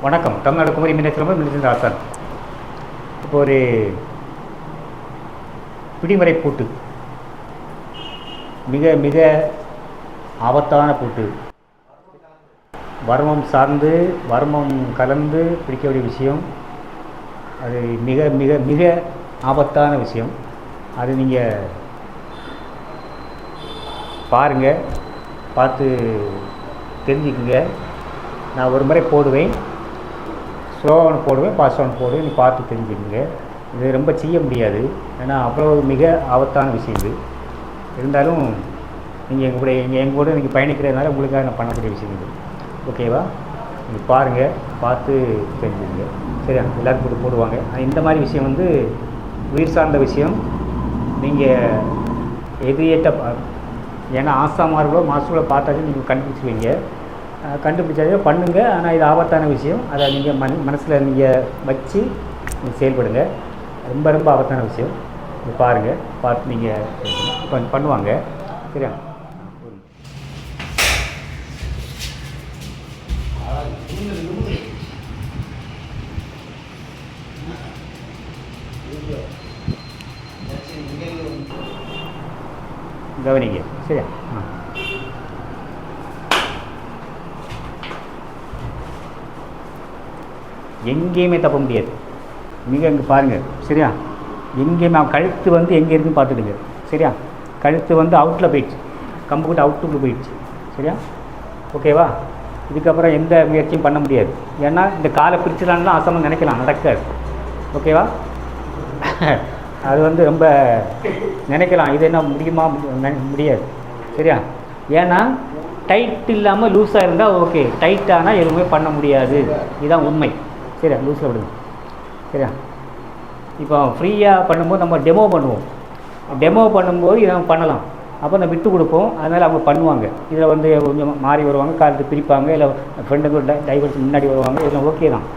வணக்கம். தமிழ்நாடு குமரி மீனச்சிலம்பு மிலிட்டரி ஆசான். இப்போ ஒரு பிடிமறை பூட்டு, மிக மிக ஆபத்தான பூட்டு, வர்மம் சார்ந்து வர்மம் கலந்து பிடிக்கக்கூடிய விஷயம். அது மிக மிக மிக ஆபத்தான விஷயம். அது நீங்கள் பாருங்கள், பார்த்து தெரிஞ்சுக்குங்க. நான் ஒரு முறை போடுவேன், ஸ்லோவான போடுவேன், ஃபாஸ்டான போடுவேன். நீ பார்த்து தெரிஞ்சுக்குங்க. இது ரொம்ப செய்ய முடியாது, ஏன்னா அவ்வளோ மிக ஆபத்தான விஷயம் இது. இருந்தாலும் நீங்கள் எங்கள் கூட நீங்கள் பயணிக்கிறதுனால உங்களுக்காக நான் பண்ணக்கூடிய விஷயம் இது. ஓகேவா? நீங்கள் பாருங்கள், பார்த்து தெரிஞ்சுக்குங்க. சரியா? எல்லோரும் போட்டு போடுவாங்க. இந்த மாதிரி விஷயம் வந்து உயிர் சார்ந்த விஷயம். நீங்கள் எதிரியேட்ட ஏன்னா ஆசாமார்களோ மாசுகளோ பார்த்தாலும் நீங்கள் கண்டுபிடிச்சிருவீங்க. கண்டுபிடிச்சாலே பண்ணுங்கள். ஆனால் இது ஆபத்தான விஷயம். அதை நீங்கள் மனசில் நீங்கள் வச்சு நீங்கள் செயல்படுங்க. ரொம்ப ரொம்ப ஆபத்தான விஷயம். இது பாருங்கள், பார்த்து நீங்கள் கொஞ்சம் பண்ணுவாங்க. சரியா? கவனிங்க. சரியா? எங்கேயுமே தப்ப முடியாது. இங்கே பாருங்கள். சரியா? எங்கேயுமே கழுத்து வந்து எங்கே இருக்குன்னு பார்த்துடுங்க. சரியா? கழுத்து வந்து அவுட்டில் போயிடுச்சு, கம்பு கிட்ட அவுட்டுக்குள்ளே போயிடுச்சு. சரியா? ஓகேவா? இதுக்கப்புறம் எந்த முயற்சியும் பண்ண முடியாது. ஏன்னா இந்த காலை பிரிச்சுலான்லாம் ஆசாமல் நினைக்கலாம், நடக்காது. ஓகேவா? அது வந்து ரொம்ப நினைக்கலாம், இது என்ன முடியுமா? முடியாது. சரியா? ஏன்னா டைட் இல்லாமல் லூஸாக இருந்தால் ஓகே, டைட்டானால் எதுவுமே பண்ண முடியாது. இதுதான் உண்மை. சரியா? லூஸில் விடுங்க. சரியா? இப்போ ஃப்ரீயாக பண்ணும்போது நம்ம டெமோ பண்ணுவோம். டெமோ பண்ணும்போது இதை நம்ம பண்ணலாம். அப்போ நம்ம விட்டு கொடுப்போம். அதனால் அவங்க பண்ணுவாங்க. இதில் வந்து கொஞ்சம் மாறி வருவாங்க, காலத்து பிரிப்பாங்க, இல்லை ஃப்ரெண்டுக்கு டைவர்ஸ் முன்னாடி வருவாங்க. இதெல்லாம் ஓகே தான்.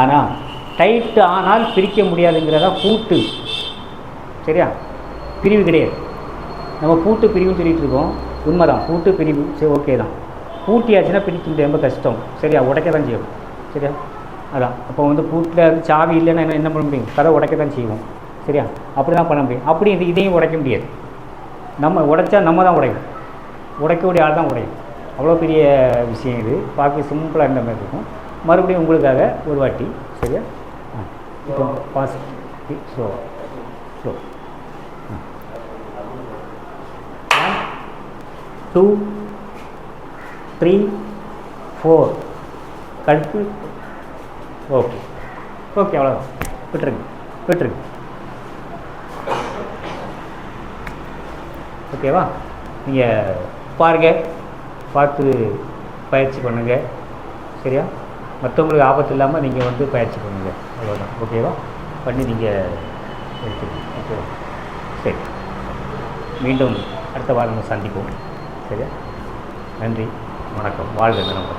ஆனால் டைட்டு ஆனால் பிரிக்க முடியாதுங்கிறதா பூட்டு. சரியா? பிரிவு கிடையாது. நம்ம பூட்டு பிரிவுன்னு சொல்லிகிட்டு இருக்கோம். உண்மை தான், பூட்டு பிரிவு. சரி, ஓகே தான். பூட்டியாச்சுன்னா பிரிக்க முடியாது, ரொம்ப கஷ்டம். சரியா? உடைக்க தான் செய்யும். சரியா? அதான். அப்போ வந்து பூட்டில் வந்து சாவி இல்லைன்னா என்ன பண்ண முடியும்? கதை உடைக்க தான் செய்வோம். சரியா? அப்படி தான் பண்ண முடியும். அப்படி இதையும் உடைக்க முடியாது. நம்ம உடைச்சா நம்ம தான் உடையும், உடைக்கக்கூடிய ஆள் தான் உடையும். அவ்வளோ பெரிய விஷயம் இது. பார்க்க சிம்பிளாக இருந்த மாதிரி இருக்கும். மறுபடியும் உங்களுக்காக ஒரு வாட்டி. சரியா? இப்போ பாஸ் ஸ்லோ ஸ்லோ 1 2 3 4 கழுத்து. ஓகே ஓகே, அவ்வளோதான். விட்டுருங்க விட்டுருங்க. ஓகேவா? நீங்கள் பாருங்கள், பார்த்து பயிற்சி பண்ணுங்கள். சரியா? மற்றவங்களுக்கு ஆபத்து இல்லாமல் நீங்கள் வந்து பயிற்சி பண்ணுங்கள். அவ்வளோதான். ஓகேவா? பண்ணி நீங்கள் எடுத்துக்கணும். ஓகேவா? சரி, மீண்டும் அடுத்த வாரம் நம்ம சந்திப்போம். சரியா? நன்றி, வணக்கம். வாழ்க நலம்.